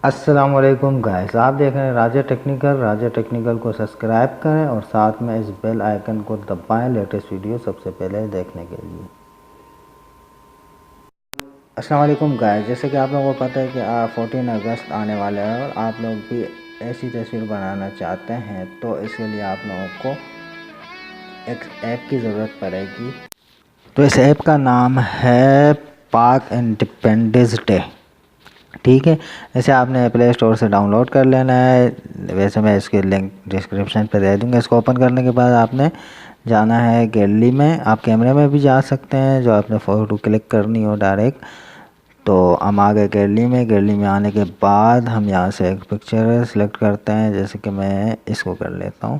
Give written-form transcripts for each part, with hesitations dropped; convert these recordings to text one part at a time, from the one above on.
अस्सलाम वालेकुम गाइस, आप देख रहे हैं राजा टेक्निकल को सब्सक्राइब करें और साथ में इस बेल आइकन को दबाएं लेटेस्ट वीडियो सबसे पहले देखने के लिए। अस्सलाम वालेकुम गाइस, जैसे कि आप लोगों को पता है कि 14 अगस्त आने वाला है और आप लोग भी ऐसी तस्वीर बनाना चाहते हैं तो इसके लिए आप लोगों को एक ऐप की ज़रूरत पड़ेगी। तो इस ऐप का नाम है पाक इंडिपेंडेंस डे। ठीक है, ऐसे आपने प्ले स्टोर से डाउनलोड कर लेना है। वैसे मैं इसके लिंक डिस्क्रिप्शन पे दे दूँगा। इसको ओपन करने के बाद आपने जाना है गैलरी में। आप कैमरे में भी जा सकते हैं, जो आपने फ़ोटो क्लिक करनी हो डायरेक्ट। तो हम आ गए गैलरी में आने के बाद हम यहाँ से एक पिक्चर सेलेक्ट करते हैं। जैसे कि मैं इसको कर लेता हूँ।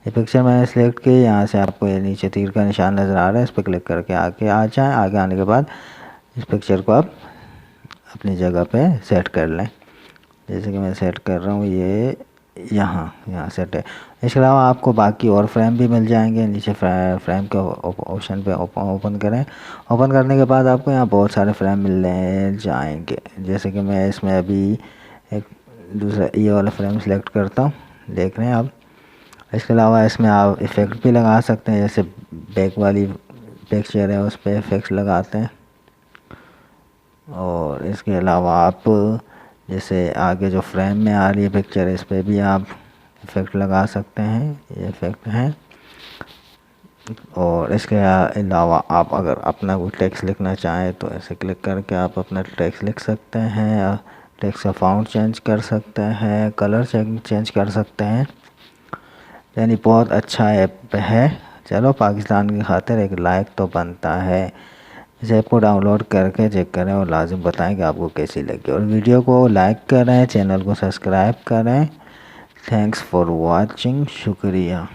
ये पिक्चर मैंने सेलेक्ट की। यहाँ से आपको ये नीचे तीर का निशान नज़र आ रहा है, इस पर क्लिक करके आगे आ जाएँ। आगे आने के बाद इस पिक्चर को आप अपनी जगह पे सेट कर लें। जैसे कि मैं सेट कर रहा हूँ, ये यहाँ सेट है। इसके अलावा आपको बाकी और फ्रेम भी मिल जाएंगे। नीचे फ्रेम के ऑप्शन पे ओपन करें। ओपन करने के बाद आपको यहाँ बहुत सारे फ्रेम मिलने जाएंगे। जैसे कि मैं इसमें अभी एक दूसरा ये वाला फ्रेम सेलेक्ट करता हूँ, देख रहे हैं आप। इसके अलावा इसमें आप इफ़ेक्ट भी लगा सकते हैं। जैसे बैक चेयर है, उस पर इफ़ेक्ट्स लगाते हैं। और इसके अलावा आप जैसे आगे जो फ्रेम में आ रही है पिक्चर, इस पर भी आप इफ़ेक्ट लगा सकते हैं। ये इफ़ेक्ट हैं। और इसके अलावा आप अगर अपना कोई टेक्स्ट लिखना चाहें तो ऐसे क्लिक करके आप अपना टेक्स्ट लिख सकते हैं। टेक्स्ट का फ़ॉन्ट चेंज कर सकते हैं, कलर चेंज कर सकते हैं। यानी बहुत अच्छा ऐप है। चलो, पाकिस्तान की खातिर एक लाइक तो बनता है। इस ऐप को डाउनलोड करके चेक करें और लाजिम बताएं कि आपको कैसी लगी। और वीडियो को लाइक करें, चैनल को सब्सक्राइब करें। थैंक्स फॉर वाचिंग, शुक्रिया।